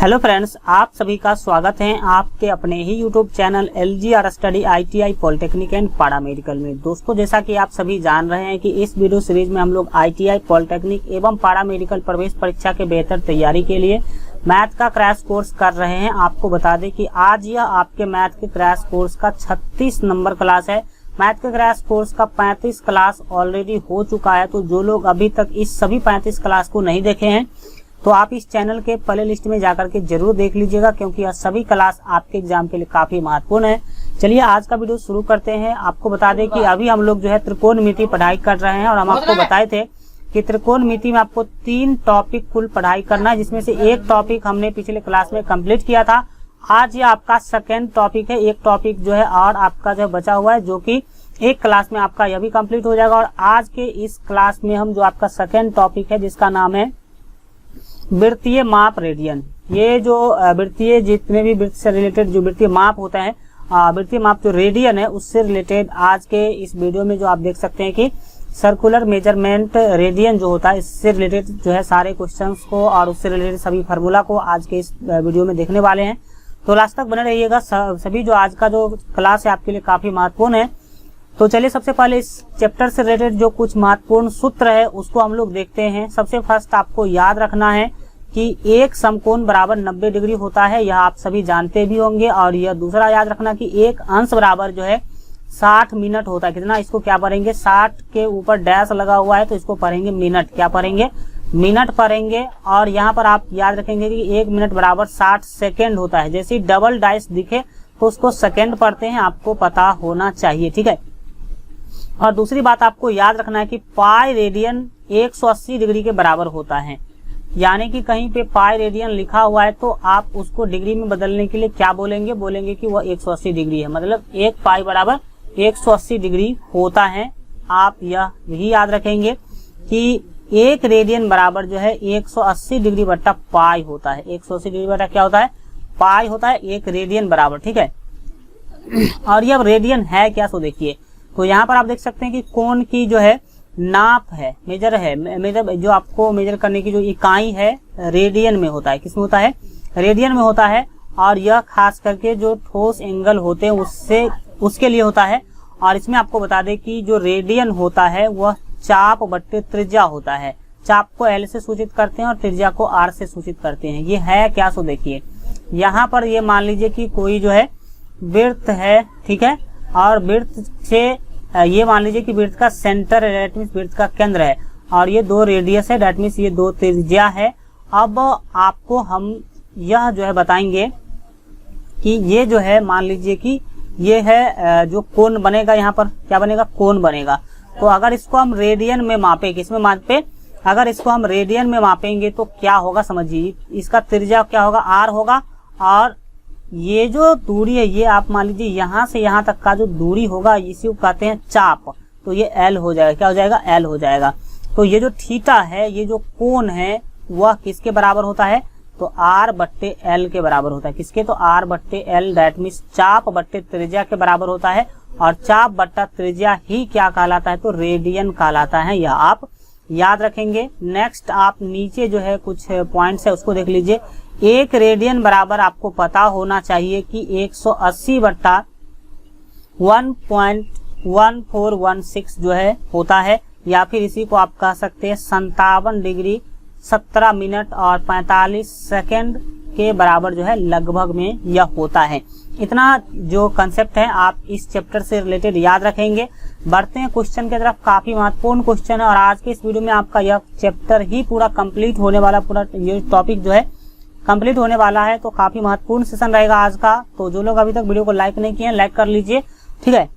Hello friends, आप सभी का स्वागत है आपके अपने ही YouTube channel LGR study ITI polytechnic and paramedical में। दोस्तों, जैसा कि आप सभी जान रहे हैं कि इस वीडियो सीरीज में हम लोग ITI पॉलिटेक्निक एवं पारा मेडिकल प्रवेश परीक्षा के बेहतर तैयारी के लिए मैथ का क्रैश कोर्स कर रहे हैं। आपको बता दें कि आज यह आपके मैथ के क्रैश कोर्स का 36 नंबर क्लास है। मैथ के क्रैश कोर्स का 35 क्लास ऑलरेडी हो चुका है। तो जो लोग अभी तक इस सभी 35 क्लास को नहीं देखे हैं तो आप इस चैनल के प्ले लिस्ट में जाकर के जरूर देख लीजिएगा, क्योंकि यह सभी क्लास आपके एग्जाम के लिए काफी महत्वपूर्ण है। चलिए आज का वीडियो शुरू करते हैं। आपको बता दें कि अभी हम लोग जो है त्रिकोणमिति पढ़ाई कर रहे हैं और हम आपको बताए थे कि त्रिकोणमिति में आपको 3 टॉपिक कुल पढ़ाई करना है, जिसमें से एक टॉपिक हमने पिछले क्लास में कंप्लीट किया था। आज ये आपका सेकेंड टॉपिक है। एक टॉपिक जो है और आपका जो बचा हुआ है, जो कि एक क्लास में आपका यह भी कंप्लीट हो जाएगा। और आज के इस क्लास में हम जो आपका सेकेंड टॉपिक है, जिसका नाम है वृत्तीय माप रेडियन। ये जो वृत्तीय जितने भी वृत्त से रिलेटेड जो वृत्तीय माप होता है, वृत्तीय माप जो रेडियन है, उससे रिलेटेड आज के इस वीडियो में जो आप देख सकते हैं कि सर्कुलर मेजरमेंट रेडियन जो होता है, इससे रिलेटेड जो है सारे क्वेश्चंस को और उससे रिलेटेड सभी फार्मूला को आज के इस वीडियो में देखने वाले हैं। तो लास्ट तक बने रहिएगा। सभी जो आज का जो क्लास है आपके लिए काफी महत्वपूर्ण है। तो चलिए सबसे पहले इस चैप्टर से रिलेटेड जो कुछ महत्वपूर्ण सूत्र है उसको हम लोग देखते हैं। सबसे फर्स्ट आपको याद रखना है कि एक समकोण बराबर 90 डिग्री होता है, यह आप सभी जानते भी होंगे। और यह दूसरा याद रखना कि एक अंश बराबर जो है 60 मिनट होता है। कितना, इसको क्या पढ़ेंगे, 60 के ऊपर डैश लगा हुआ है तो इसको पढ़ेंगे मिनट। क्या पढ़ेंगे, मिनट पढ़ेंगे। और यहाँ पर आप याद रखेंगे कि 1 मिनट बराबर 60 सेकेंड होता है। जैसे डबल डाइस दिखे तो उसको सेकेंड पढ़ते हैं, आपको पता होना चाहिए, ठीक है। और दूसरी बात आपको याद रखना है कि पाई रेडियन 180 डिग्री के बराबर होता है। यानी कि कहीं पे पाई रेडियन लिखा हुआ है तो आप उसको डिग्री में बदलने के लिए क्या बोलेंगे, बोलेंगे कि वह 180 डिग्री है। मतलब 1 पाई बराबर 180 डिग्री होता है। आप यह भी याद रखेंगे कि 1 रेडियन बराबर जो है 180 डिग्री बट्टा पाई होता है। 180 डिग्री बट्टा क्या होता है, पाई होता है 1 रेडियन बराबर, ठीक है। और यह रेडियन है क्या, सो देखिए। तो यहाँ पर आप देख सकते हैं कि कोण की जो है नाप है, मेजर है, मेजर जो आपको मेजर करने की जो इकाई है रेडियन में होता है। किसमें होता है, रेडियन में होता है। और यह खास करके जो ठोस एंगल होते हैं उसके लिए होता है। और इसमें आपको बता दें कि जो रेडियन होता है वह चाप बट्टे त्रिज्या होता है। चाप को L से सूचित करते हैं और त्रिज्या को R से सूचित करते हैं। ये है क्या, सो देखिए। यहाँ पर ये मान लीजिए कि कोई जो है वृत्त है, ठीक है। और वृत्त से ये मान लीजिए कि वृत्त का सेंटर है, डेट मीन्स वृत्त का केंद्र है। और ये 2 रेडियस है, डेट मीन्स ये 2 त्रिज्या है। अब आपको हम यह जो है बताएंगे कि ये जो है मान लीजिए कि ये है जो कोण बनेगा, यहाँ पर क्या बनेगा, कोण बनेगा। तो अगर इसको हम रेडियन में मापे, किसमें मापे, अगर इसको हम रेडियन में मापेंगे तो क्या होगा, समझिए। इसका त्रिज्या क्या होगा, R होगा। और ये जो दूरी है, ये आप मान लीजिए यहाँ से यहाँ तक का जो दूरी होगा, इसी को कहते हैं चाप। तो ये L हो जाएगा, क्या हो जाएगा, L हो जाएगा। तो ये जो थीटा है, ये जो कोण है, वह किसके बराबर होता है, तो R बट्टे L के बराबर होता है। किसके, तो R बट्टे L, दैट मीन्स चाप बट्टे त्रिज्या के बराबर होता है। और चाप बट्टा त्रिज्या ही क्या कहलाता है, तो रेडियन कहलाता है। यह आप याद रखेंगे। नेक्स्ट आप नीचे जो है कुछ पॉइंट्स है उसको देख लीजिए। 1 रेडियन बराबर आपको पता होना चाहिए कि 180 बट्टा 1.1416 जो है होता है, या फिर इसी को आप कह सकते हैं 57 डिग्री 17 मिनट और 45 सेकेंड के बराबर जो है लगभग में यह होता है। इतना जो कंसेप्ट है आप इस चैप्टर से रिलेटेड याद रखेंगे। बढ़ते हैं क्वेश्चन की तरफ। काफी महत्वपूर्ण क्वेश्चन है और आज के इस वीडियो में आपका यह चैप्टर ही पूरा कंप्लीट होने वाला, पूरा ये टॉपिक जो है कंप्लीट होने वाला है। तो काफी महत्वपूर्ण सेशन रहेगा आज का। तो जो लोग अभी तक वीडियो को लाइक नहीं किए हैं, लाइक कर लीजिए, ठीक है।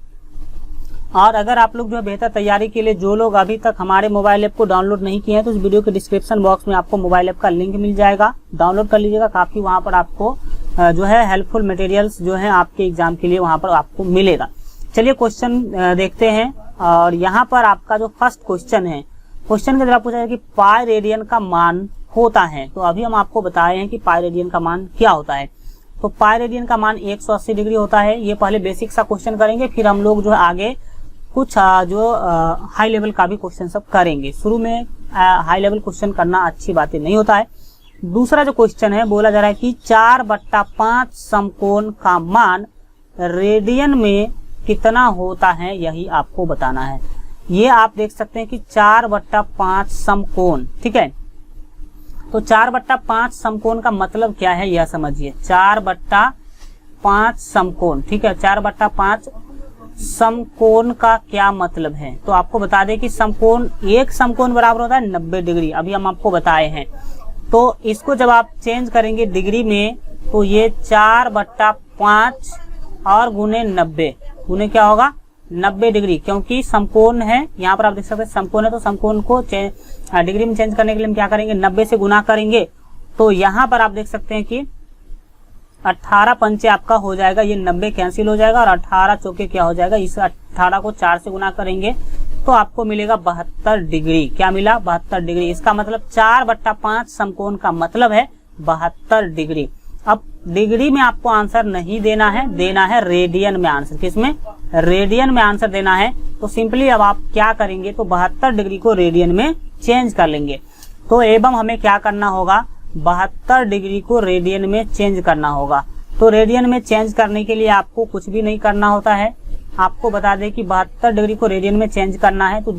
और अगर आप लोग जो है बेहतर तैयारी के लिए जो लोग अभी तक हमारे मोबाइल ऐप को डाउनलोड नहीं किए हैं, तो इस वीडियो के डिस्क्रिप्शन बॉक्स में आपको मोबाइल ऐप का लिंक मिल जाएगा, डाउनलोड कर लीजिएगा। काफी वहां पर आपको जो है हेल्पफुल मटेरियल्स जो है आपके एग्जाम के लिए वहां पर आपको मिलेगा। चलिए क्वेश्चन देखते हैं। और यहाँ पर आपका जो फर्स्ट क्वेश्चन है, क्वेश्चन के द्वारा पूछा है कि पाई रेडियन का मान होता है। तो अभी हम आपको बताए हैं कि पाई रेडियन का मान क्या होता है। तो पाई रेडियन का मान 180 डिग्री होता है। ये पहले बेसिक सा क्वेश्चन करेंगे, फिर हम लोग जो है आगे कुछ जो हाई लेवल का भी क्वेश्चन सब करेंगे। शुरू में हाई लेवल क्वेश्चन करना अच्छी बात नहीं होता है। दूसरा जो क्वेश्चन है बोला जा रहा है कि 4/5 समकोण का मान रेडियन में कितना होता है, यही आपको बताना है। ये आप देख सकते हैं कि 4/5 समकोण, ठीक है। तो 4/5 समकोण का मतलब क्या है यह समझिए। 4/5 समकोण, ठीक है। 4/5 समकोण का क्या मतलब है, तो आपको बता दें कि समकोण, एक समकोण बराबर होता है 90 डिग्री, अभी हम आपको बताए हैं। तो इसको जब आप चेंज करेंगे डिग्री में, तो ये 4/5 और गुने 90, गुने क्या होगा 90 डिग्री, क्योंकि समकोण है। यहाँ पर आप देख सकते हैं समकोण है, तो समकोण को डिग्री में चेंज करने के लिए हम क्या करेंगे, 90 से गुना करेंगे। तो यहाँ पर आप देख सकते हैं कि 18 पंचे आपका हो जाएगा, ये 90 कैंसिल हो जाएगा और 18 चौके क्या हो जाएगा, इस 18 को 4 से गुना करेंगे तो आपको मिलेगा 72 डिग्री। क्या मिला, 72 डिग्री। इसका मतलब 4/5 समकोण का मतलब है 72 डिग्री। अब डिग्री में आपको आंसर नहीं देना है, देना है रेडियन में आंसर। किसमें, रेडियन में आंसर देना है। तो सिंपली अब आप क्या करेंगे, तो 72 डिग्री को रेडियन में चेंज कर लेंगे। तो एवं हमें क्या करना होगा, 72 डिग्री को रेडियन में चेंज करना होगा। तो रेडियन में चेंज करने के लिए आपको कुछ भी नहीं करना होता है। आपको बता दें कि 72 डिग्री को रेडियन में चेंज करना है, तो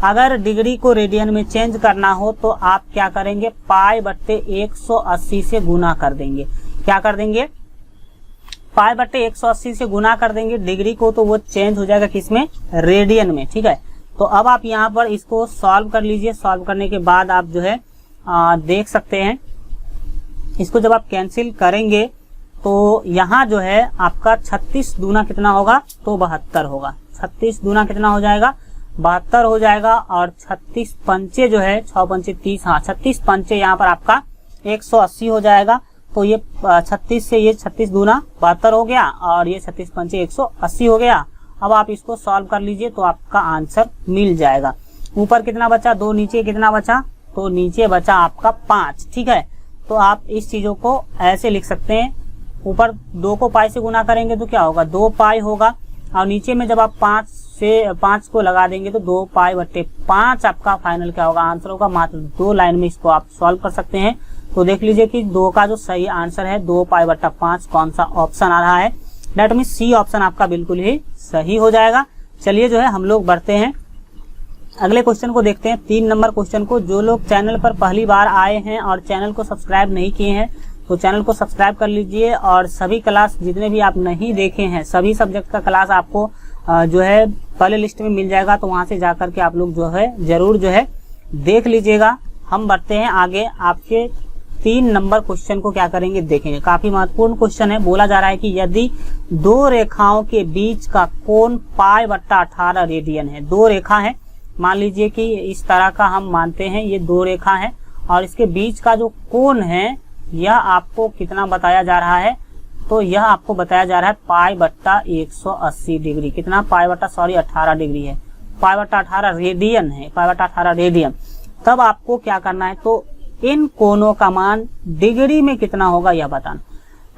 अगर डिग्री को रेडियन में चेंज करना हो तो आप क्या करेंगे, π/180 से गुना कर देंगे। क्या कर देंगे, π/180 से गुना कर देंगे डिग्री को, तो वो चेंज हो जाएगा किसमें, रेडियन में, ठीक है। तो अब आप यहाँ पर इसको सॉल्व कर लीजिए। सॉल्व करने के बाद आप जो है देख सकते हैं, इसको जब आप कैंसिल करेंगे तो यहाँ जो है आपका 36 दूना कितना होगा, तो 72 होगा। 36 दूना कितना हो जाएगा, 72 हो जाएगा। और 36 पंचे जो है, 6 पंचे 30, हाँ 36 पंचे यहाँ पर आपका 180 हो जाएगा। तो ये 36 से ये 36 दूना 72 हो गया और ये 36 पंचे 180 हो गया। अब आप इसको सॉल्व कर लीजिए तो आपका आंसर मिल जाएगा। ऊपर कितना बचा, 2, नीचे कितना बचा, तो नीचे बचा आपका 5, ठीक है। तो आप इस चीजों को ऐसे लिख सकते हैं, ऊपर 2 को पाई से गुना करेंगे तो क्या होगा, 2 पाई होगा। और नीचे में जब आप 5 को लगा देंगे तो 2 π/5 आपका फाइनल क्या होगा, आंसर होगा। मात्र 2 लाइन में इसको आप सॉल्व कर सकते हैं। तो देख लीजिए कि 2 का जो सही आंसर है 2 π/5 कौन सा ऑप्शन आ रहा है, डेट मीन सी ऑप्शन आपका बिल्कुल ही सही हो जाएगा। चलिए जो है हम लोग बढ़ते हैं, अगले क्वेश्चन को देखते हैं, 3 नंबर क्वेश्चन को। जो लोग चैनल पर पहली बार आए हैं और चैनल को सब्सक्राइब नहीं किए हैं तो चैनल को सब्सक्राइब कर लीजिए। और सभी क्लास जितने भी आप नहीं देखे हैं, सभी सब्जेक्ट का क्लास आपको जो है पहले लिस्ट में मिल जाएगा, तो वहां से जाकर के आप लोग जो है जरूर जो है देख लीजिएगा। हम बढ़ते हैं आगे, आपके 3 नंबर क्वेश्चन को क्या करेंगे देखेंगे। काफी महत्वपूर्ण क्वेश्चन है। बोला जा रहा है कि यदि 2 रेखाओं के बीच का कोण π/18 रेडियन है। 2 रेखा है, मान लीजिए कि इस तरह का हम मानते हैं, ये 2 रेखा है और इसके बीच का जो कोण है यह आपको कितना बताया जा रहा है, तो यह आपको बताया जा रहा है π/180 डिग्री। कितना, 18 डिग्री है, π/18 रेडियन है, π/18 रेडियन। तब आपको क्या करना है, तो इन कोणों का मान डिग्री में कितना होगा यह बताना।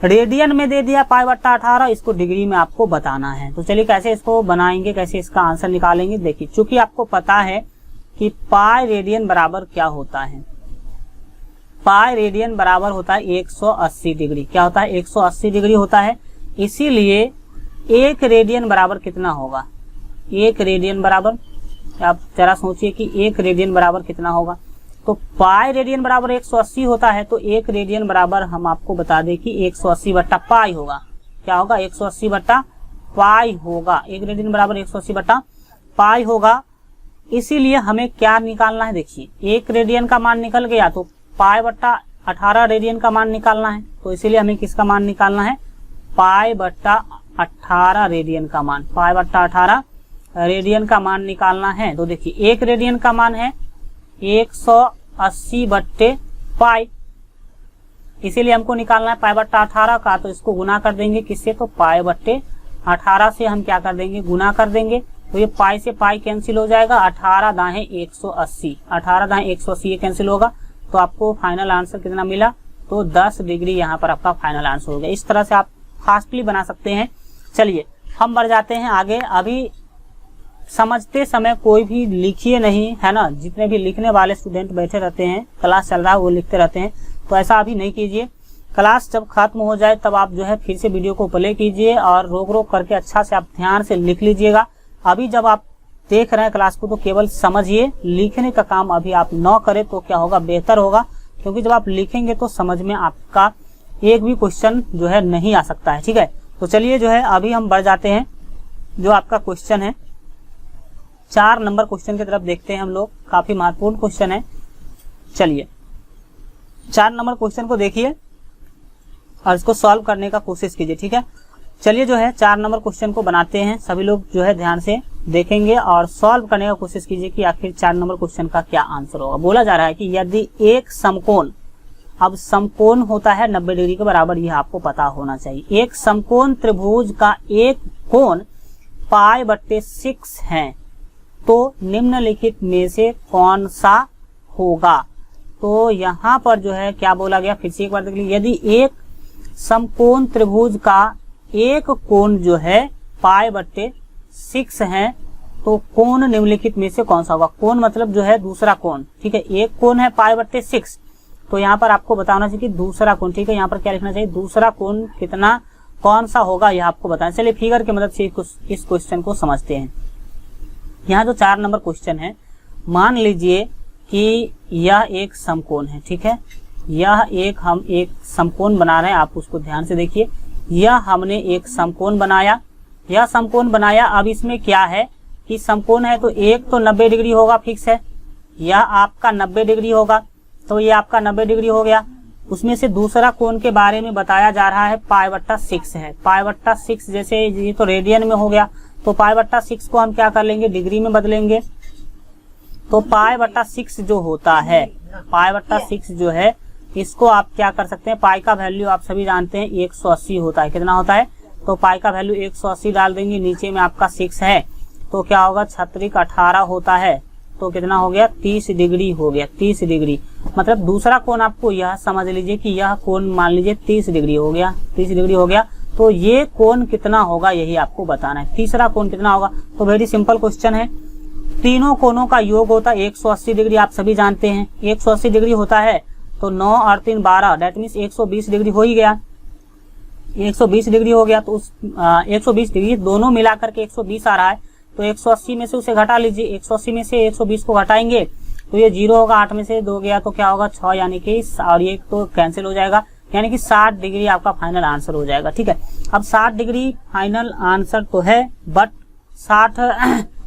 रेडियन में दे दिया π/18, इसको डिग्री में आपको बताना है। तो चलिए कैसे इसको बनाएंगे, कैसे इसका आंसर निकालेंगे। देखिए, चूंकि आपको पता है कि पाई रेडियन बराबर क्या होता है, पाई रेडियन बराबर होता है 180 डिग्री। क्या होता है, 180 डिग्री होता है। इसीलिए 1 रेडियन बराबर कितना होगा, 1 रेडियन बराबर, आप जरा सोचिए कि 1 रेडियन बराबर कितना होगा। तो पाई रेडियन बराबर 180 होता है, तो 1 रेडियन बराबर हम आपको बता दें कि 180 बट्टा पाई होगा। क्या होगा, 180 बट्टा पाई होगा। 1 रेडियन बराबर 180 बट्टा पाई होगा। इसीलिए हमें क्या निकालना है, देखिए 1 रेडियन का मान निकल गया, तो π/18 रेडियन का मान निकालना है। तो इसीलिए हमें किसका मान निकालना है, π/18 रेडियन का मान, π/18 रेडियन का मान निकालना है। तो देखिए 1 रेडियन का मान है 180 बट्टे पाई, इसीलिए हमको निकालना है π/18 का। तो इसको गुना कर देंगे किससे, तो π/18 से हम क्या कर देंगे, गुना कर देंगे। तो ये पाई से पाई कैंसिल हो जाएगा, 18 दाएं 180, 18 दाएं 180 ये कैंसिल होगा। तो आपको फाइनल आंसर कितना मिला, तो 10 डिग्री यहाँ पर आपका फाइनल आंसर हो गया। इस तरह से आप फास्टली बना सकते हैं। चलिए हम बढ़ जाते हैं आगे। अभी समझते समय कोई भी लिखिए नहीं, है ना। जितने भी लिखने वाले स्टूडेंट बैठे रहते हैं, क्लास चल रहा है वो लिखते रहते हैं, तो ऐसा अभी नहीं कीजिए। क्लास जब खत्म हो जाए तब आप जो है फिर से वीडियो को प्ले कीजिए और रोक रोक करके अच्छा से आप ध्यान से लिख लीजिएगा। अभी जब आप देख रहे हैं क्लास को तो केवल समझिए, लिखने का काम अभी आप न करें तो क्या होगा, बेहतर होगा, क्योंकि जब आप लिखेंगे तो समझ में आपका एक भी क्वेश्चन जो है नहीं आ सकता है। ठीक है, तो चलिए जो है अभी हम बढ़ जाते हैं जो आपका क्वेश्चन है 4 नंबर क्वेश्चन की तरफ देखते हैं हम लोग। काफी महत्वपूर्ण क्वेश्चन है। चलिए 4 नंबर क्वेश्चन को देखिए और इसको सॉल्व करने का कोशिश कीजिए। ठीक है, चलिए जो है 4 नंबर क्वेश्चन को बनाते हैं। सभी लोग जो है ध्यान से देखेंगे और सॉल्व करने का कोशिश कीजिए कि आखिर 4 नंबर क्वेश्चन का क्या आंसर होगा। बोला जा रहा है कि यदि एक समकोण, अब समकोण होता है 90 डिग्री के बराबर, यह आपको पता होना चाहिए। एक समकोण त्रिभुज का एक कोण π/6 है तो निम्नलिखित में से कौन सा होगा। तो यहाँ पर जो है क्या बोला गया, फिर से एक बार देख लीजिए। यदि एक समकोण त्रिभुज का एक कोण जो है π/6 है तो कोण निम्नलिखित में से कौन सा होगा। कोण मतलब जो है दूसरा कोण। ठीक है, एक कोण है π/6, तो यहाँ पर आपको बताना चाहिए कि दूसरा कोण। ठीक है, यहाँ पर क्या लिखना चाहिए, दूसरा कोण कितना, कौन सा होगा, यह आपको बताना। चलिए फिगर की मदद से इस क्वेश्चन को समझते हैं। यहाँ जो 4 नंबर क्वेश्चन है, मान लीजिए कि यह एक समकोण है। ठीक है, यह हम एक समकोण बना रहे हैं, आप उसको ध्यान से देखिए। यह हमने एक समकोण बनाया, यह समकोण बनाया। अब इसमें क्या है कि समकोण है तो एक तो 90 डिग्री होगा, फिक्स है, यह आपका 90 डिग्री होगा, तो ये आपका 90 डिग्री हो गया। उसमें से दूसरा कोण के बारे में बताया जा रहा है π/6 है। π/6 जैसे ये तो रेडियन में हो गया, तो π/6 को हम क्या कर लेंगे, डिग्री में बदलेंगे। तो π/6 जो होता है, π/6 जो है इसको आप क्या कर सकते हैं, पाई का वैल्यू आप सभी जानते हैं 180 होता है। कितना होता है, तो पाई का वैल्यू 180 डाल देंगे। नीचे में आपका 6 है तो क्या होगा, 6 18 होता है, तो कितना हो गया, 30 डिग्री हो गया। 30 डिग्री मतलब दूसरा कोण आपको यह समझ लीजिए कि यह कोण मान लीजिए 30 डिग्री हो गया। 30 डिग्री हो गया तो ये कोण कितना होगा यही आपको बताना है। तीसरा कोण कितना होगा, तो वेरी सिंपल क्वेश्चन है। तीनों कोणों का योग होता है 180 डिग्री, आप सभी जानते हैं 180 डिग्री होता है। तो 9 और 3 12, डेट मीन्स 120 डिग्री हो ही गया। 120 डिग्री हो गया तो उस 120 डिग्री दोनों मिलाकर के 120 आ रहा है, तो 180 में से उसे घटा लीजिए। 180 में से 120 को घटाएंगे तो ये 0 होगा, 8 में से 2 गया तो क्या होगा 6, यानी कि और ये तो कैंसिल हो जाएगा, यानी कि 60 डिग्री आपका फाइनल आंसर हो जाएगा। ठीक है, अब 60 डिग्री फाइनल आंसर तो है, बट 60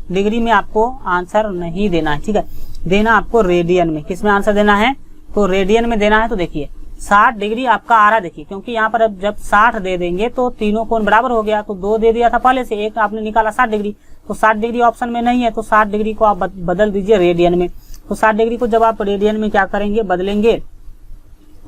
डिग्री में आपको आंसर नहीं देना है। ठीक है, देना आपको रेडियन में। किस में आंसर देना है, तो रेडियन में देना है। तो देखिए 60 डिग्री आपका आ रहा, देखिए क्योंकि यहाँ पर अब जब 60 दे देंगे तो तीनों कोण बराबर हो गया, तो 2 दे दिया था पहले से, एक आपने निकाला 60 डिग्री, तो 60 डिग्री ऑप्शन में नहीं है, तो 60 डिग्री को आप बदल दीजिए रेडियन में। तो 60 डिग्री को जब आप रेडियन में क्या करेंगे, बदलेंगे,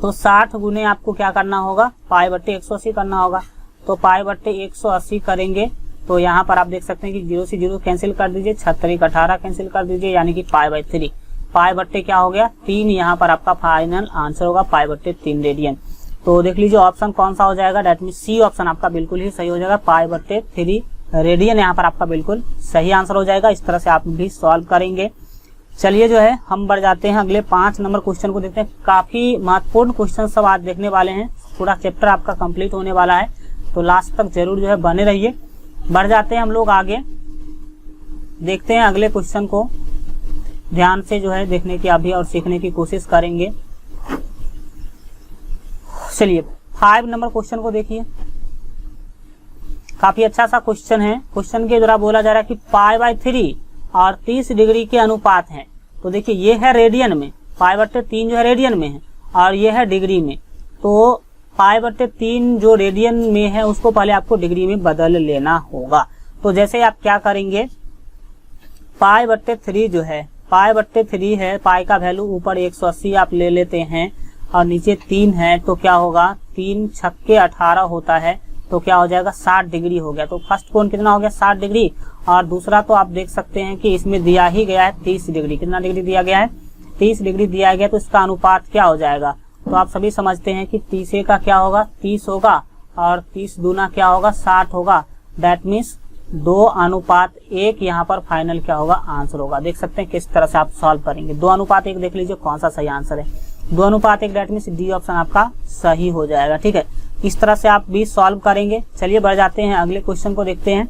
तो 60 गुने आपको क्या करना होगा, π/180 करना होगा। तो π/180 करेंगे तो यहाँ पर आप देख सकते हैं कि 0 से 0 कैंसिल कर दीजिए, 6 18 कैंसिल कर दीजिए, यानी कि π/3। π/, क्या हो गया 3, यहाँ पर आपका फाइनल आंसर होगा π/3 रेडियन। तो देख लीजिए ऑप्शन कौन सा हो जाएगा, डेट मीन सी ऑप्शन आपका बिल्कुल ही सही हो जाएगा। π/3 रेडियन यहाँ पर आपका बिल्कुल सही आंसर हो जाएगा। इस तरह से आप भी सॉल्व करेंगे। चलिए जो है हम बढ़ जाते हैं अगले 5 नंबर क्वेश्चन को देखते हैं। काफी महत्वपूर्ण क्वेश्चन सब आज देखने वाले हैं, पूरा चैप्टर आपका कंप्लीट होने वाला है, तो लास्ट तक जरूर जो है बने रहिए। बढ़ जाते हैं हम लोग आगे, देखते हैं अगले क्वेश्चन को। ध्यान से जो है देखने की अभी और सीखने की कोशिश करेंगे। चलिए 5 नंबर क्वेश्चन को देखिए, काफी अच्छा सा क्वेश्चन है। क्वेश्चन के द्वारा बोला जा रहा है कि π/3 और 30 डिग्री के अनुपात है। तो देखिए ये है रेडियन में, π/3 जो है रेडियन में है और ये है डिग्री में। तो π/3 जो रेडियन में है उसको पहले आपको डिग्री में बदल लेना होगा। तो जैसे आप क्या करेंगे, π/3 जो है, π/3 है, पाई का वैल्यू ऊपर 180 आप ले लेते हैं और नीचे 3 है, तो क्या होगा 3 छक्के 18 होता है, तो क्या हो जाएगा 60 डिग्री हो गया। तो फर्स्ट कोण कितना हो गया 60 डिग्री, और दूसरा तो आप देख सकते हैं कि इसमें दिया ही गया है 30 डिग्री। कितना डिग्री दिया गया है, 30 डिग्री दिया गया, तो इसका अनुपात क्या हो जाएगा, तो आप सभी समझते हैं कि 30 का क्या होगा 30 होगा और 30 दूना क्या होगा 60 होगा। दैट मीन्स 2:1 यहाँ पर फाइनल क्या होगा आंसर होगा। देख सकते हैं किस तरह से आप सॉल्व करेंगे। 2:1 देख लीजिए कौन सा सही आंसर है। 2:1 दैट मीन्स डी ऑप्शन आपका सही हो जाएगा। ठीक है, इस तरह से आप भी सॉल्व करेंगे। चलिए बढ़ जाते हैं, अगले क्वेश्चन को देखते हैं।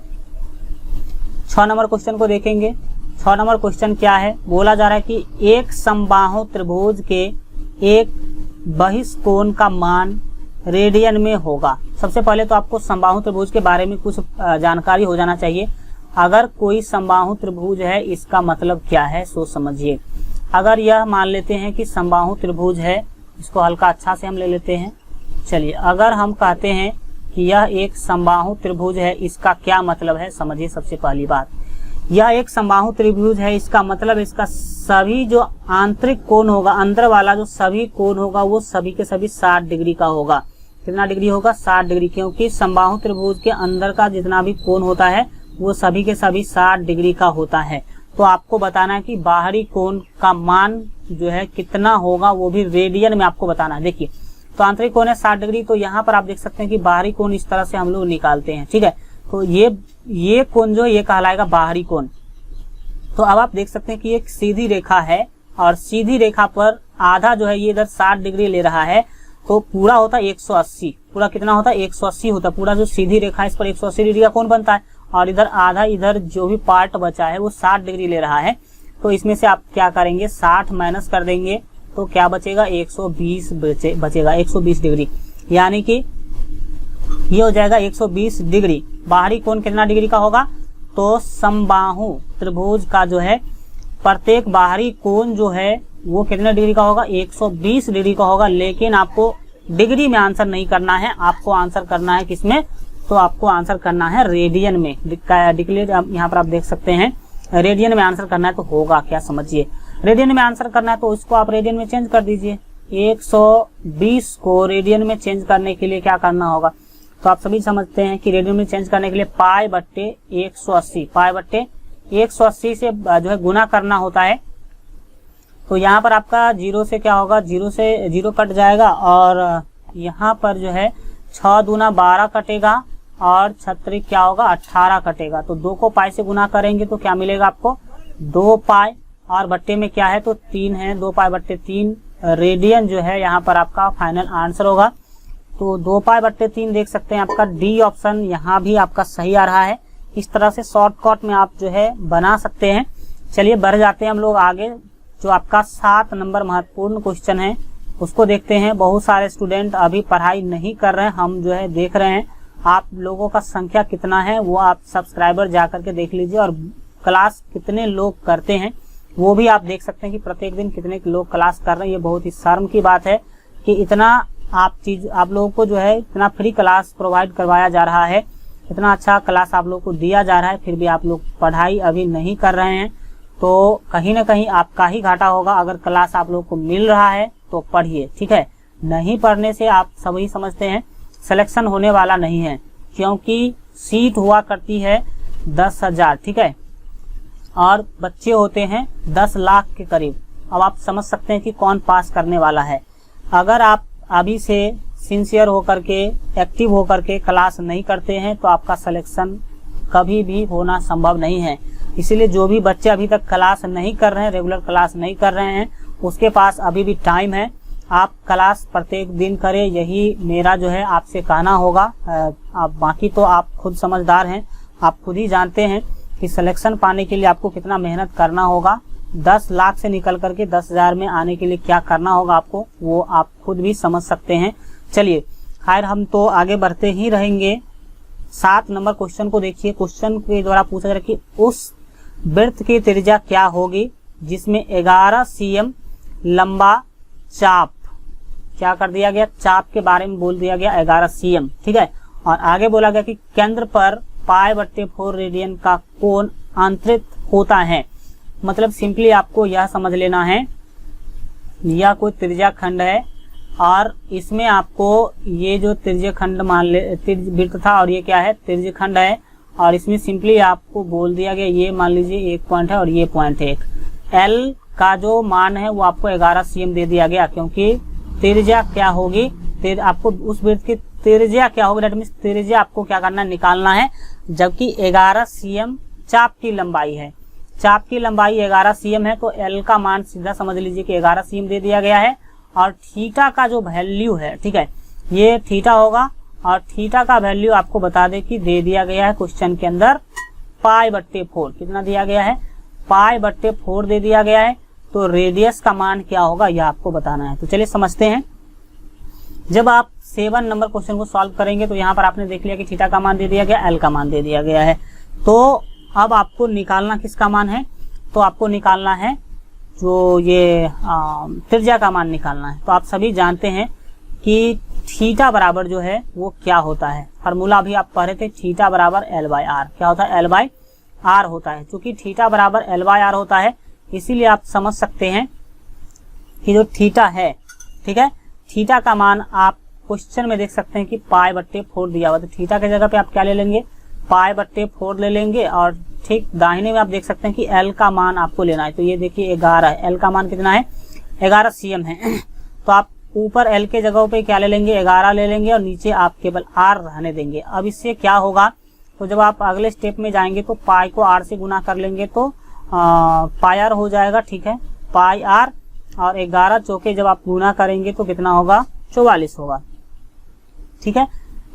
6 नंबर क्वेश्चन को देखेंगे। 6 नंबर क्वेश्चन क्या है, बोला जा रहा है कि एक समबाहु त्रिभुज के एक बहिष्कोण का मान रेडियन में होगा। सबसे पहले तो आपको समबाहु त्रिभुज के बारे में कुछ जानकारी हो जाना चाहिए। अगर कोई समबाहु त्रिभुज है इसका मतलब क्या है, सोच समझिए। अगर यह मान लेते हैं कि समबाहु त्रिभुज है, इसको हल्का अच्छा से हम ले लेते हैं। चलिए, अगर हम कहते हैं कि यह एक समबाहु त्रिभुज है, इसका क्या मतलब है, समझिए। सबसे पहली बात, यह एक समबाहु त्रिभुज है, इसका मतलब इसका सभी जो आंतरिक कोण होगा, अंदर वाला जो सभी कोण होगा वो सभी के सभी 60 डिग्री का होगा। कितना डिग्री होगा, 60 डिग्री, क्योंकि समबाहु त्रिभुज के अंदर का जितना भी कोण होता है वो सभी के सभी 60 डिग्री का होता है। तो आपको बताना है कि बाहरी कोण का मान जो है कितना होगा, वो भी रेडियन में आपको बताना है। देखिए, तो आंतरिक कोण है 60 डिग्री, तो यहाँ पर आप देख सकते हैं कि बाहरी कोण इस तरह से हम लोग निकालते हैं। ठीक है, तो ये कोण जो ये कहलाएगा बाहरी कोण। तो अब आप देख सकते हैं कि एक सीधी रेखा है और सीधी रेखा पर आधा जो है ये इधर 60 डिग्री ले रहा है, तो पूरा होता है 180। पूरा कितना होता है, 180 होता है। पूरा जो सीधी रेखा है इस पर 180 डिग्री का कोण बनता है, और इधर आधा, इधर जो भी पार्ट बचा है वो 60 डिग्री ले रहा है। तो इसमें से आप क्या करेंगे, 60 माइनस कर देंगे तो क्या बचेगा, 120 बचेगा, 120 डिग्री। यानी कि ये हो जाएगा 120 डिग्री। बाहरी कोण कितना डिग्री का होगा, तो समबाहु त्रिभुज का जो है प्रत्येक बाहरी कोण जो है वो कितने डिग्री का होगा, 120 डिग्री का होगा। लेकिन आपको डिग्री में आंसर नहीं करना है, आपको आंसर करना है किसमें, तो आपको आंसर करना है रेडियन में। डिक्लेयर यहाँ पर आप देख सकते हैं, रेडियन में आंसर करना है। तो होगा क्या, समझिए। रेडियन में आंसर करना है तो इसको आप रेडियन में चेंज कर दीजिए। 120 को रेडियन में चेंज करने के लिए क्या करना होगा, तो आप सभी समझते हैं कि रेडियन में चेंज करने के लिए पाई बट्टे 180 से जो है गुना करना होता है। तो यहाँ पर आपका 0 से क्या होगा, 0 से 0 कट जाएगा, और यहाँ पर जो है 6 दूना 12 कटेगा, और 36 क्या होगा, 18 कटेगा। तो 2 को पाई से गुना करेंगे तो क्या मिलेगा आपको, 2 पाई, और बट्टे में क्या है तो 3 है, 2 पाई बट्टे 3 रेडियन जो है यहाँ पर आपका फाइनल आंसर होगा। तो 2 पाई बट्टे 3 देख सकते हैं, आपका डी ऑप्शन यहाँ भी आपका सही आ रहा है। इस तरह से शॉर्टकट में आप जो है बना सकते हैं। चलिए बढ़ जाते हैं हम लोग आगे। जो आपका 7 नंबर महत्वपूर्ण क्वेश्चन है उसको देखते हैं। बहुत सारे स्टूडेंट अभी पढ़ाई नहीं कर रहे हैं, हम जो है देख रहे हैं। आप लोगों का संख्या कितना है वो आप सब्सक्राइबर जाकर के देख लीजिए, और क्लास कितने लोग करते हैं वो भी आप देख सकते हैं कि प्रत्येक दिन कितने लोग क्लास कर रहे हैं। ये बहुत ही शर्म की बात है कि इतना आप लोगों को जो है इतना फ्री क्लास प्रोवाइड करवाया जा रहा है, इतना अच्छा क्लास आप लोग को दिया जा रहा है, फिर भी आप लोग पढ़ाई अभी नहीं कर रहे हैं। तो कहीं ना कहीं आपका ही घाटा होगा। अगर क्लास आप लोग को मिल रहा है तो पढ़िए, ठीक है। नहीं पढ़ने से आप सभी समझते हैं सिलेक्शन होने वाला नहीं है, क्योंकि सीट हुआ करती है 10,000, ठीक है, और बच्चे होते हैं 10 लाख के करीब। अब आप समझ सकते हैं कि कौन पास करने वाला है। अगर आप अभी से सिंसियर होकर के, एक्टिव होकर के क्लास नहीं करते हैं तो आपका सिलेक्शन कभी भी होना संभव नहीं है। इसीलिए जो भी बच्चे अभी तक क्लास नहीं कर रहे हैं, रेगुलर क्लास नहीं कर रहे हैं, उसके पास अभी भी टाइम है। आप क्लास प्रत्येक दिन करें, यही मेरा जो है आपसे कहना होगा। आप बाकी तो आप खुद समझदार हैं, आप खुद ही जानते हैं कि सिलेक्शन पाने के लिए आपको कितना मेहनत करना होगा। 10 लाख से निकल करके 10,000 में आने के लिए क्या करना होगा आपको, वो आप खुद भी समझ सकते हैं। चलिए खैर, हम तो आगे बढ़ते ही रहेंगे। 7 नंबर क्वेश्चन को देखिए। क्वेश्चन के द्वारा पूछा जा रहा है कि उस वृत्त की त्रिज्या क्या होगी जिसमें 11 cm लंबा चाप, क्या कर दिया गया, चाप के बारे में बोल दिया गया 11 cm, ठीक है। और आगे बोला गया कि केंद्र पर π/4 रेडियन का कोण आंतरिक होता है। मतलब सिंपली आपको यह समझ लेना है, यह कोई त्रिज्या खंड है और इसमें आपको ये जो त्रिज्या खंड मान ले, वृत्त था, और ये क्या है, त्रिज्या खंड है। और इसमें सिंपली आपको बोल दिया गया, ये मान लीजिए 1 पॉइंट है और ये पॉइंट है। एल का जो मान है वो आपको 11 cm दे दिया गया, क्योंकि त्रिज्या क्या होगी, आपको उस वृत्त की त्रिज्या क्या होगी, दैट मींस त्रिज्या आपको क्या करना है, निकालना है। जबकि 11 cm चाप की लंबाई है, चाप की लंबाई 11 cm है, तो एल का मान सीधा समझ लीजिए कि 11 cm दे दिया गया है। और थीटा का जो वैल्यू है, ठीक है, ये थीटा होगा और थीटा का वैल्यू आपको बता दे कि दे दिया गया है क्वेश्चन के अंदर π/4। कितना दिया गया है? π/4 दे दिया गया है। तो रेडियस का मान क्या होगा यह आपको बताना है। तो चलिए समझते हैं। जब आप 7 नंबर क्वेश्चन को सॉल्व करेंगे तो यहाँ पर आपने देख लिया कि थीटा का मान दे दिया गया, एल का मान दे दिया गया है। तो अब आपको निकालना किसका मान है? तो आपको निकालना है जो ये त्रिज्या का मान निकालना है। तो आप सभी जानते हैं कि थीटा बराबर जो है वो क्या होता है। फार्मूला अभी आप पढ़े थे, थीटा बराबर L/R। क्या होता है? L/R होता है। चूंकि थीटा बराबर L/R होता है इसीलिए आप समझ सकते हैं कि जो थीटा है, ठीक है, थीटा का मान आप क्वेश्चन में देख सकते हैं कि π/4 दिया हुआ। तो थीटा की जगह पे आप क्या ले लेंगे? π/4 ले लेंगे। और ठीक दाहिने में आप देख सकते हैं कि एल का मान आपको लेना है। तो ये देखिए 11 है। एल का मान कितना है? 11 cm है। तो आप ऊपर एल के जगह पे क्या ले लेंगे? 11 ले लेंगे और नीचे आप केवल आर रहने देंगे। अब इससे क्या होगा? तो जब आप अगले स्टेप में जाएंगे तो पाई को आर से गुना कर लेंगे तो πr हो जाएगा, ठीक है, πr। और 11 चौके जब आप गुना करेंगे तो कितना होगा? 44 होगा, ठीक है।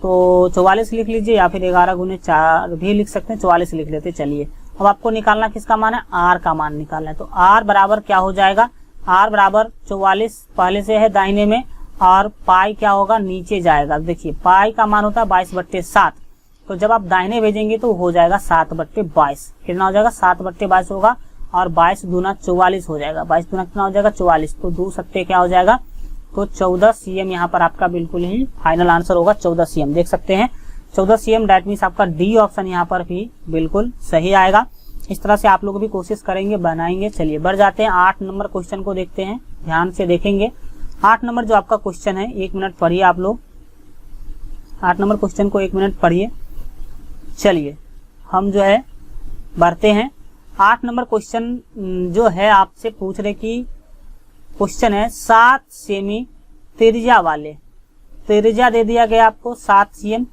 तो 44 लिख लीजिए या फिर 11 गुने 4 भी लिख सकते हैं, 44 लिख लेते। चलिए अब आपको निकालना किसका मान है? आर का मान निकालना है। तो आर बराबर क्या हो जाएगा? आर बराबर 44 पहले से है दाहिने में और पाई क्या होगा? नीचे जाएगा। देखिए पाई का मान होता है 22/7। तो जब आप दाहिने भेजेंगे तो हो जाएगा 7/22। कितना हो जाएगा? 7/22 होगा और 22 दूना 44 हो जाएगा। 22 दूना कितना हो जाएगा? 44। तो 2 सत्ते क्या हो जाएगा? तो 14 cm यहाँ पर आपका बिल्कुल ही फाइनल आंसर होगा। 14 cm देख सकते हैं, 14 cm। डैट मीन्स आपका डी ऑप्शन यहाँ पर भी बिल्कुल सही आएगा। इस तरह से आप लोग भी कोशिश करेंगे, बनाएंगे। चलिए बढ़ जाते हैं 8 नंबर क्वेश्चन को देखते हैं, ध्यान से देखेंगे। 8 नंबर जो आपका क्वेश्चन है, 1 मिनट पढ़िए आप लोग। 8 नंबर क्वेश्चन को 1 मिनट पढ़िए। चलिए हम जो है बढ़ते हैं। 8 नंबर क्वेश्चन जो है आपसे पूछ रहे कि क्वेश्चन है 7 सेमी त्रिज्या वाले, त्रिज्या दे दिया गया आपको 7 cm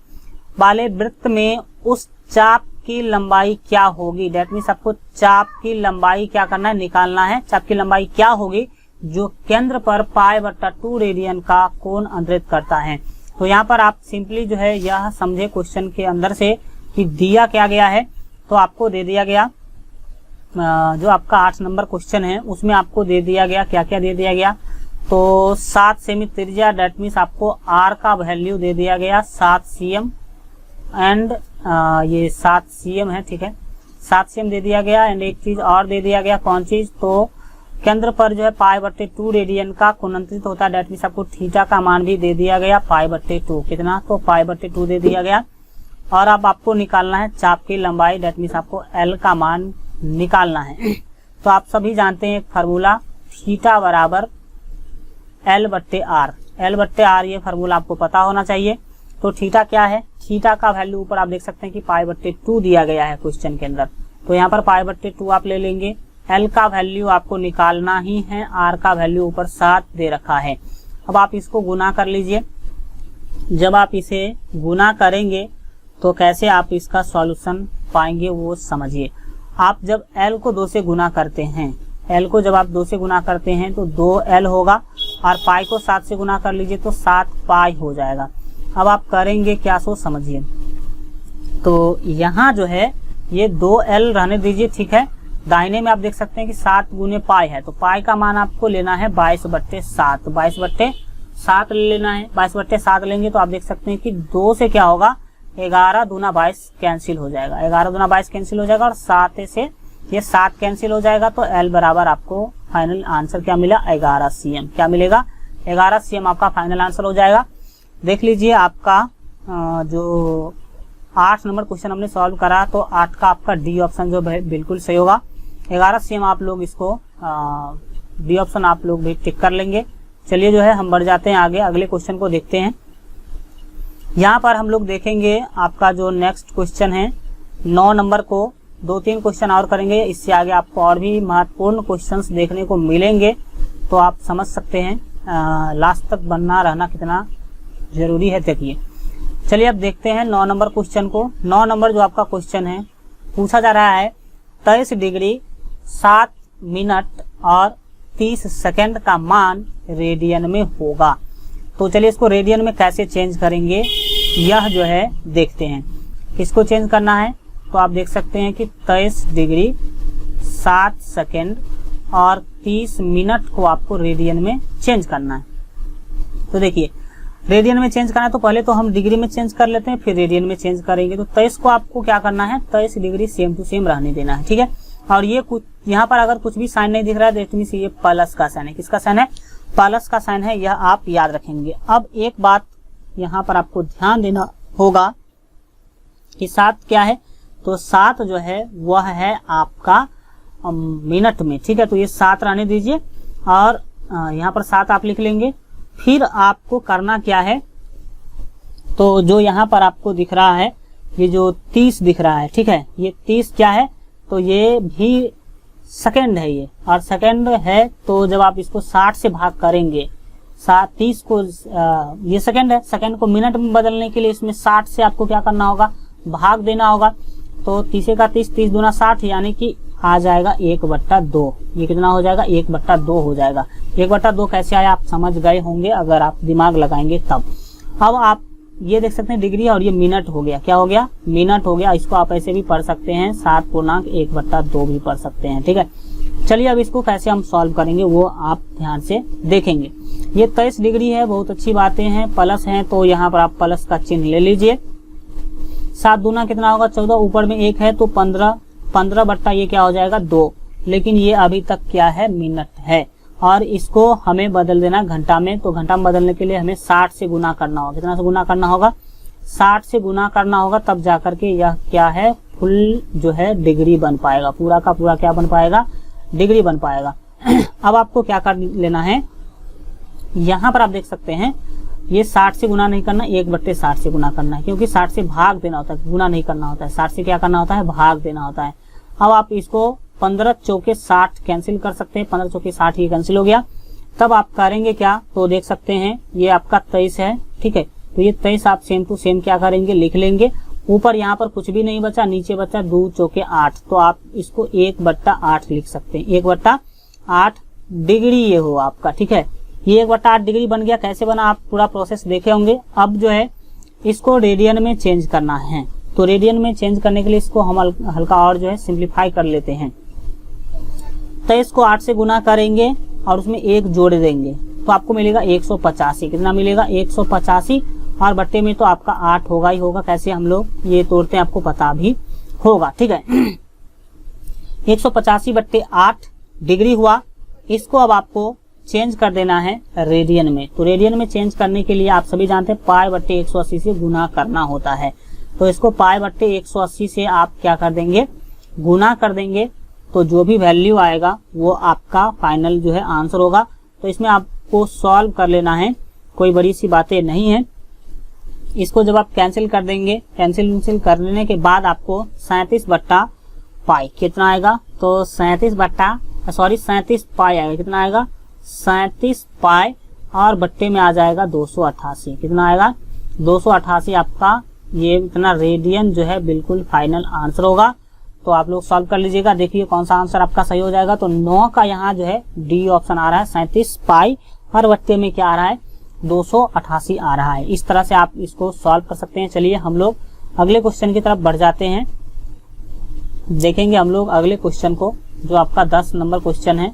वाले वृत्त में उस चाप की लंबाई क्या होगी। डेट मीन्स आपको चाप की लंबाई क्या करना है? निकालना है। चाप की लंबाई क्या होगी जो केंद्र पर π/2 रेडियन का कोण अंतरित करता है। तो यहाँ पर आप सिंपली जो है यह समझे क्वेश्चन के अंदर से कि दिया क्या गया है। तो आपको दे दिया गया जो आपका 8 नंबर क्वेश्चन है उसमें आपको दे दिया गया क्या क्या दे दिया गया। तो 7 सेमी त्रिज्या, डेट मीन्स आपको आर का वैल्यू दे दिया गया 7 cm एंड ये 7 cm है, ठीक है, 7 cm दे दिया गया। एंड एक चीज और दे दिया गया, कौन चीज? तो केंद्र पर जो है π/2 रेडियन का कोण अंतरित होता है। डेट मीन्स आपको थीटा का मान भी दे दिया गया π/2। कितना? तो π/2 दे दिया गया। और अब आपको निकालना है चाप की लंबाई। डेट मीन्स आपको एल का मान निकालना है। तो आप सभी जानते हैं एक फार्मूला, थीटा बराबर L/R। L/R ये फार्मूला आपको पता होना चाहिए। तो थीटा क्या है? थीटा का वैल्यू ऊपर आप देख सकते हैं कि π/2 दिया गया है क्वेश्चन के अंदर। तो यहाँ पर π/2 आप ले लेंगे। L का वैल्यू आपको निकालना ही है, R का वैल्यू ऊपर 7 दे रखा है। अब आप इसको गुना कर लीजिए। जब आप इसे गुना करेंगे तो कैसे आप इसका सॉल्यूशन पाएंगे वो समझिए। आप जब L को 2 से गुना करते हैं, L को जब आप 2 से गुना करते हैं तो 2L होगा और पाई को 7 से गुना कर लीजिए तो 7 पाई हो जाएगा। अब आप करेंगे क्या सो समझिए। तो यहाँ जो है ये 2L रहने दीजिए, ठीक है। दाहिने में आप देख सकते हैं कि 7 गुने पाई है। तो पाई का मान आपको लेना है 22/7। 22/7 ले लेना है। 22/7 लेंगे तो आप देख सकते हैं कि 2 से क्या होगा? 11 दूना 22 कैंसिल हो जाएगा। 11 दूना 22 कैंसिल हो जाएगा और 7 से ये 7 कैंसिल हो जाएगा। तो L बराबर आपको फाइनल आंसर क्या मिला? 11 cm। क्या मिलेगा? 11 cm आपका फाइनल आंसर हो जाएगा। देख लीजिए आपका जो 8 नंबर क्वेश्चन हमने सॉल्व करा तो 8 का आपका डी ऑप्शन जो है बिल्कुल सही होगा। 11 cm आप लोग इसको डी ऑप्शन आप लोग भी टिक कर लेंगे। चलिए जो है हम बढ़ जाते हैं आगे, अगले क्वेश्चन को देखते हैं। यहाँ पर हम लोग देखेंगे आपका जो नेक्स्ट क्वेश्चन है 9 नंबर को 2-3 क्वेश्चन और करेंगे। इससे आगे आपको और भी महत्वपूर्ण क्वेश्चंस देखने को मिलेंगे। तो आप समझ सकते हैं लास्ट तक बनना रहना कितना जरूरी है। देखिए चलिए अब देखते हैं 9 नंबर क्वेश्चन को। 9 नंबर जो आपका क्वेश्चन है पूछा जा रहा है 23 डिग्री 7 मिनट और 30 सेकंड का मान रेडियन में होगा। तो चलिए इसको रेडियन में कैसे चेंज करेंगे यह जो है देखते हैं। किसको चेंज करना है, तो आप देख सकते हैं कि 23 डिग्री 7 सेकेंड और 30 मिनट को आपको रेडियन में चेंज करना है। तो देखिए रेडियन में चेंज करना है तो पहले तो हम डिग्री में चेंज कर लेते हैं, फिर रेडियन में चेंज करेंगे। तो 23 को आपको क्या करना है, 23 डिग्री सेम टू सेम रहने देना है, ठीक है। और ये कुछ यहाँ पर अगर कुछ भी साइन नहीं दिख रहा है तो ये प्लस का साइन है। किसका साइन है, प्लस का साइन है, यह आप याद रखेंगे। अब एक बात यहाँ पर आपको ध्यान देना होगा कि 7 क्या है, तो 7 जो है वह है आपका मिनट में, ठीक है। तो ये 7 रहने दीजिए और यहाँ पर 7 आप लिख लेंगे। फिर आपको करना क्या है, तो जो यहाँ पर आपको दिख रहा है ये जो 30 दिख रहा है, ठीक है, ये 30 क्या है, तो ये भी सेकंड है ये, और सेकंड है तो जब आप इसको 60 से भाग करेंगे, 30 को ये सेकंड है, सेकंड को मिनट में बदलने के लिए इसमें 60 से आपको क्या करना होगा, भाग देना होगा। तो 30 का 30, 30 दूना 60, यानी कि आ जाएगा 1/2। ये कितना हो जाएगा, 1/2 हो जाएगा। 1/2 कैसे आया आप समझ गए होंगे अगर आप दिमाग लगाएंगे तब। अब आप ये देख सकते हैं डिग्री और ये मिनट हो गया, क्या हो गया, मिनट हो गया। इसको आप ऐसे भी पढ़ सकते हैं, 7/1/2 भी पढ़ सकते हैं, ठीक है। चलिए अब इसको कैसे हम सॉल्व करेंगे वो आप ध्यान से देखेंगे। ये 23 डिग्री है, बहुत अच्छी बातें हैं, प्लस हैं तो यहाँ पर आप प्लस का चिन्ह ले लीजिए। 7 दूना कितना होगा 14, ऊपर में 1 है तो 15 बट्टा ये क्या हो जाएगा 2, लेकिन ये अभी तक क्या है, मिनट है। और इसको हमें बदल देना घंटा में, तो घंटा में बदलने के लिए हमें 60 से गुना करना होगा। कितना से गुना करना होगा, 60 से गुना करना होगा, तब जाकर के यह क्या है, फुल जो है डिग्री बन पाएगा, पूरा का पूरा क्या बन पाएगा, डिग्री बन पाएगा। अब आपको क्या कर लेना है, यहाँ पर आप देख सकते हैं ये 60 से गुना नहीं करना, 1/60 से गुना करना है, क्योंकि 60 से भाग देना होता है, गुना नहीं करना होता है। 60 से क्या करना होता है, भाग देना होता है। अब आप इसको 15 चौके 60 कैंसिल कर सकते हैं, 15 चौके 60 ये कैंसिल हो गया। तब आप करेंगे क्या, तो देख सकते हैं ये आपका 23 है, ठीक है। तो ये 23 आप सेम टू सेम क्या करेंगे, लिख लेंगे। ऊपर यहाँ पर कुछ भी नहीं बचा, नीचे बचा 2 चौके 8, तो आप इसको 1/8 लिख सकते हैं। 1/8 डिग्री ये हो आपका, ठीक है। ये 1/8 डिग्री बन गया। कैसे बना आप पूरा प्रोसेस देखे होंगे। अब जो है इसको रेडियन में चेंज करना है, तो रेडियन में चेंज करने के लिए इसको हम हल्का और जो है सिंप्लीफाई कर लेते हैं। तो इसको 8 से गुना करेंगे और उसमें 1 जोड़ देंगे तो आपको मिलेगा 185। कितना मिलेगा, 185, और बट्टे में तो आपका 8 होगा ही होगा। कैसे हम लोग ये तोड़ते हैं आपको पता भी होगा, ठीक है। 185/8 डिग्री हुआ। इसको अब आपको चेंज कर देना है रेडियन में। तो रेडियन में चेंज करने के लिए आप सभी जानते हैं π/180 से गुना करना होता है। तो इसको π/180 से आप क्या कर देंगे, गुना कर देंगे, तो जो भी वैल्यू आएगा वो आपका फाइनल जो है आंसर होगा। तो इसमें आपको सॉल्व कर लेना है, कोई बड़ी सी बातें नहीं है। इसको जब आप कैंसिल कर देंगे, कैंसिल कर लेने के बाद आपको 37/π कितना आएगा, तो 37 पाई आएगा। कितना आएगा, 37 पाई, और बट्टे में आ जाएगा 288। कितना आएगा, 288 आपका ये इतना रेडियन जो है बिल्कुल फाइनल आंसर होगा। तो आप लोग सॉल्व कर लीजिएगा, देखिए कौन सा आंसर आपका सही हो जाएगा। तो 9 का यहाँ जो है डी ऑप्शन आ रहा है, 37 पाई, और बट्टे में क्या आ रहा है, 288 आ रहा है। इस तरह से आप इसको सॉल्व कर सकते हैं। चलिए हम लोग अगले क्वेश्चन की तरफ बढ़ जाते हैं। देखेंगे हम लोग अगले क्वेश्चन को, जो आपका 10 नंबर क्वेश्चन है।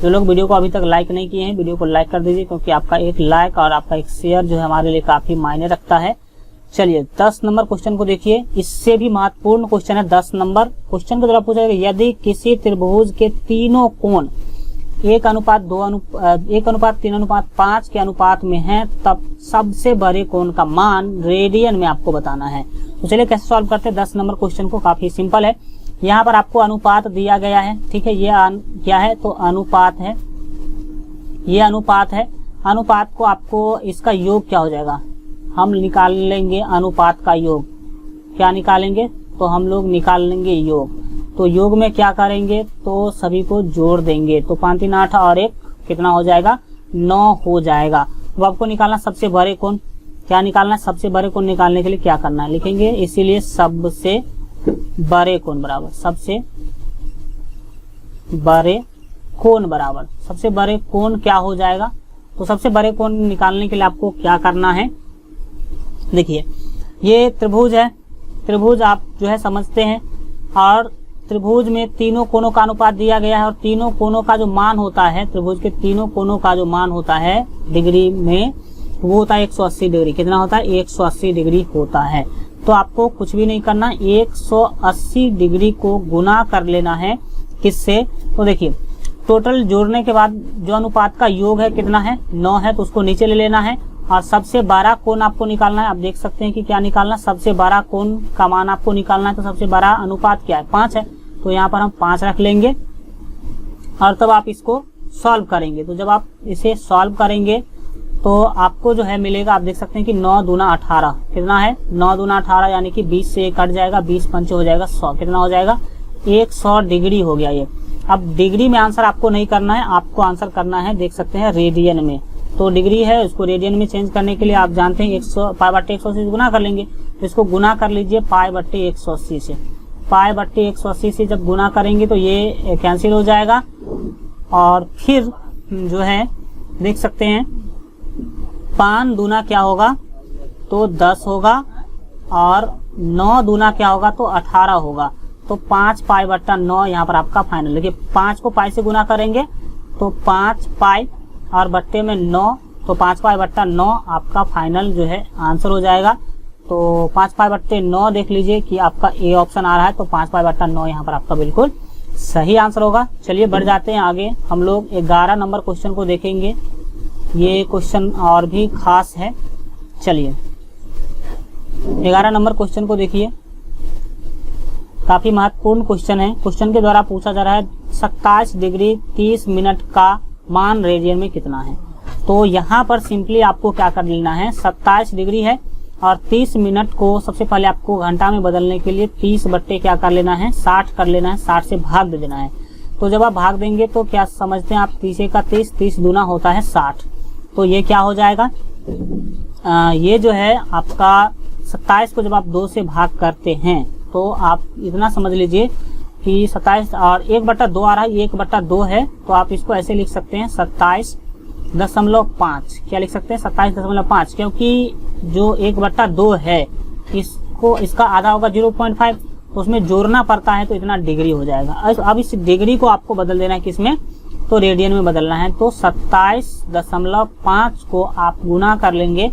जो लोग वीडियो को अभी तक लाइक नहीं किए हैं, वीडियो को लाइक कर दीजिए, क्योंकि आपका एक लाइक और आपका एक शेयर जो है हमारे लिए काफी मायने रखता है। चलिए 10 नंबर क्वेश्चन को देखिए, इससे भी महत्वपूर्ण क्वेश्चन है। 10 नंबर क्वेश्चन को जरा पूछा जाएगा, यदि किसी त्रिभुज के तीनों कोण 1:3:5 के अनुपात में है, तब सबसे बड़े कोण का मान रेडियन में आपको बताना है। तो चलिए कैसे सॉल्व करते हैं 10 नंबर क्वेश्चन को। काफी सिंपल है। यहाँ पर आपको अनुपात दिया गया है, ठीक है। ये क्या है, तो अनुपात है, ये अनुपात है। अनुपात को आपको इसका योग क्या हो जाएगा, हम निकाल लेंगे अनुपात का योग। क्या निकालेंगे, तो हम लोग निकाल लेंगे योग। तो योग में क्या करेंगे, तो सभी को जोड़ देंगे। तो 5 3 8 और 1 कितना हो जाएगा, 9 हो जाएगा। अब आपको निकालना सबसे बड़े कोण, क्या निकालना है, सबसे बड़े कोण निकालने के लिए क्या करना है, लिखेंगे। इसीलिए सबसे बड़े कोण बराबर, सबसे बड़े कोण बराबर, सबसे बड़े कोण क्या हो जाएगा, तो सबसे बड़े कोण निकालने के लिए आपको क्या करना है, देखिए ये त्रिभुज है, त्रिभुज आप जो है समझते हैं, और त्रिभुज में तीनों कोणों का अनुपात दिया गया है, और तीनों कोणों का जो मान होता है, त्रिभुज के तीनों कोणों का जो मान होता है डिग्री में, वो होता है 180 डिग्री। कितना होता है? 180 डिग्री होता है। तो आपको कुछ भी नहीं करना, 180 डिग्री को गुना कर लेना है किससे? तो देखिए टोटल जोड़ने के बाद जो अनुपात का योग है कितना है? 9 है, तो उसको नीचे ले लेना है, और सबसे बड़ा कोण आपको निकालना है। आप देख सकते हैं कि क्या निकालना, सबसे बड़ा कोण का मान आपको निकालना है। तो सबसे बड़ा अनुपात क्या है? 5 है, तो यहाँ पर हम 5 रख लेंगे, और तब आप इसको सॉल्व करेंगे। तो जब आप इसे सॉल्व करेंगे तो आपको जो है मिलेगा, आप देख सकते हैं कि 9 दूना 18, कितना है? 9 दूना 18, यानी कि 20 से कट जाएगा, 20 पंचे हो जाएगा 100, कितना हो जाएगा? 100 डिग्री हो गया ये। अब डिग्री में आंसर आपको नहीं करना है, आपको आंसर करना है, देख सकते हैं, रेडियन में। तो डिग्री है, उसको रेडियन में चेंज करने के लिए आप जानते हैं 100 से गुना कर लेंगे। तो इसको गुना कर लीजिए π/180 से। π/180 से जब गुना करेंगे तो ये कैंसिल हो जाएगा, और फिर जो है देख सकते हैं 5 दूना क्या होगा? तो 10 होगा, और 9 दूना क्या होगा? तो 18 होगा। तो 5 π/9 यहाँ पर आपका फाइनल। देखिए 5 को पाई से गुना करेंगे तो 5 पाई, और बट्टे में 9, तो 5 π/9 आपका फाइनल जो है आंसर हो जाएगा। तो 5 π/9 देख लीजिए कि आपका ए ऑप्शन आ रहा है, तो 5 π/9 यहाँ पर आपका बिल्कुल सही आंसर होगा। चलिए बढ़ जाते हैं आगे, हम लोग 11 नंबर क्वेश्चन को देखेंगे। ये क्वेश्चन और भी खास है। चलिए 11 नंबर क्वेश्चन को देखिए, काफी महत्वपूर्ण क्वेश्चन है। क्वेश्चन के द्वारा पूछा जा रहा है 27 डिग्री 30 मिनट का मान रेडियन में कितना है। तो यहाँ पर सिंपली आपको क्या कर लेना है, 27 डिग्री है और 30 मिनट को सबसे पहले आपको घंटा में बदलने के लिए 30 बट्टे क्या कर लेना है, 60 कर लेना है, 60 से भाग दे देना है। तो जब आप भाग देंगे तो क्या समझते हैं आप, 30 का 30, 30 दूना होता है 60। तो ये क्या हो जाएगा, ये जो है आपका 27 को जब आप 2 से भाग करते हैं तो आप इतना समझ लीजिए कि 27 और 1/2 आ रहा है, 1/2 है, तो आप इसको ऐसे लिख सकते हैं 27.5। क्या लिख सकते हैं? 27.5, क्योंकि जो 1/2 है इसको, इसका आधा होगा 0.5, तो उसमें जोड़ना पड़ता है, तो इतना डिग्री हो जाएगा। अब इस डिग्री को आपको बदल देना है किसमें, तो रेडियन में बदलना है। तो 27.5 को आप गुना कर लेंगे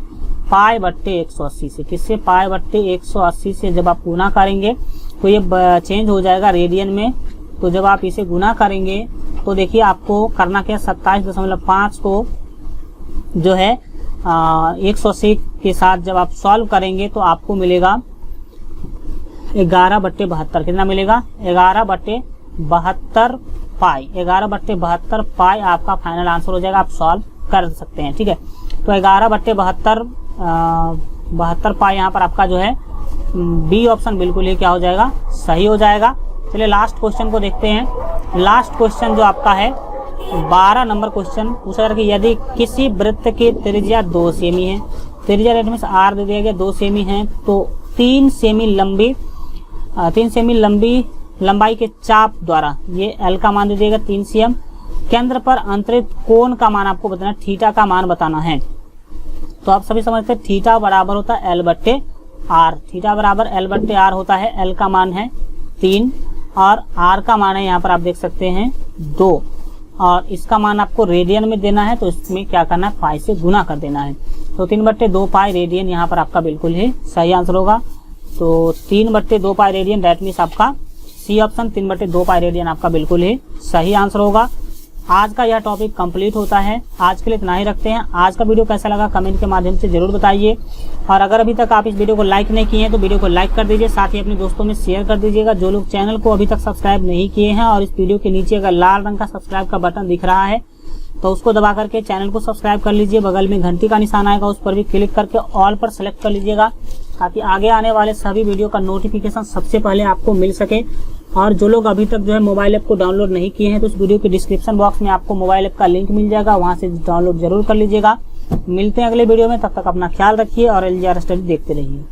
π/180 से। किससे? π/180 से जब आप गुना करेंगे तो ये चेंज हो जाएगा रेडियन में। तो जब आप इसे गुना करेंगे तो देखिए आपको करना क्या, 27.5 को जो है 180 के साथ जब आप सॉल्व करेंगे तो आपको मिलेगा 11/72। कितना मिलेगा? 11/72 पाई। 11/72 पाई आपका फाइनल आंसर हो जाएगा। आप सॉल्व कर सकते हैं, ठीक है। तो 11/72 पाई यहाँ पर आपका जो है बी ऑप्शन बिल्कुल ही क्या हो जाएगा, सही हो जाएगा। चलिए लास्ट क्वेश्चन को देखते हैं। लास्ट क्वेश्चन जो आपका है 12 नंबर क्वेश्चन पूछा जा रहा है कि यदि किसी वृत्त की त्रिज्या 2 सेमी है, त्रिज्या रेट में आर दे दिया गया 2 सेमी है, तो 3 सेमी लंबी लंबाई के चाप द्वारा ये एल का मान दे दिएगा 3 cm। केंद्र पर अंतरित कोण का मान आपको बताना, थीटा का मान बताना है। तो आप सभी समझते हैं थीटा बराबर होता है L/R। थीटा बराबर L/R होता है। L का मान है 3 और R का मान है यहाँ पर आप देख सकते हैं 2, और इसका मान आपको रेडियन में देना है, तो इसमें क्या करना है, पाई से गुना कर देना है। तो 3/2 पाई रेडियन यहाँ पर आपका बिल्कुल ही सही आंसर होगा। तो 3/2 पाई रेडियन, दैट मीन्स आपका सी ऑप्शन 3/2 पाई रेडियन आपका बिल्कुल ही सही आंसर होगा। आज का यह टॉपिक कंप्लीट होता है। आज के लिए इतना ही रखते हैं। आज का वीडियो कैसा लगा कमेंट के माध्यम से जरूर बताइए, और अगर अभी तक आप इस वीडियो को लाइक नहीं किए हैं तो वीडियो को लाइक कर दीजिए, साथ ही अपने दोस्तों में शेयर कर दीजिएगा। जो लोग चैनल को अभी तक सब्सक्राइब नहीं किए हैं, और इस वीडियो के नीचे अगर लाल रंग का सब्सक्राइब का बटन दिख रहा है तो उसको दबा करके चैनल को सब्सक्राइब कर लीजिए। बगल में घंटी का निशान आएगा, उस पर भी क्लिक करके ऑल पर सेलेक्ट कर लीजिएगा, ताकि आगे आने वाले सभी वीडियो का नोटिफिकेशन सबसे पहले आपको मिल सके। और जो लोग अभी तक जो है मोबाइल ऐप को डाउनलोड नहीं किए हैं तो इस वीडियो के डिस्क्रिप्शन बॉक्स में आपको मोबाइल ऐप का लिंक मिल जाएगा, वहां से डाउनलोड जरूर कर लीजिएगा। मिलते हैं अगले वीडियो में, तब तक अपना ख्याल रखिए और LGR स्टडी देखते रहिए।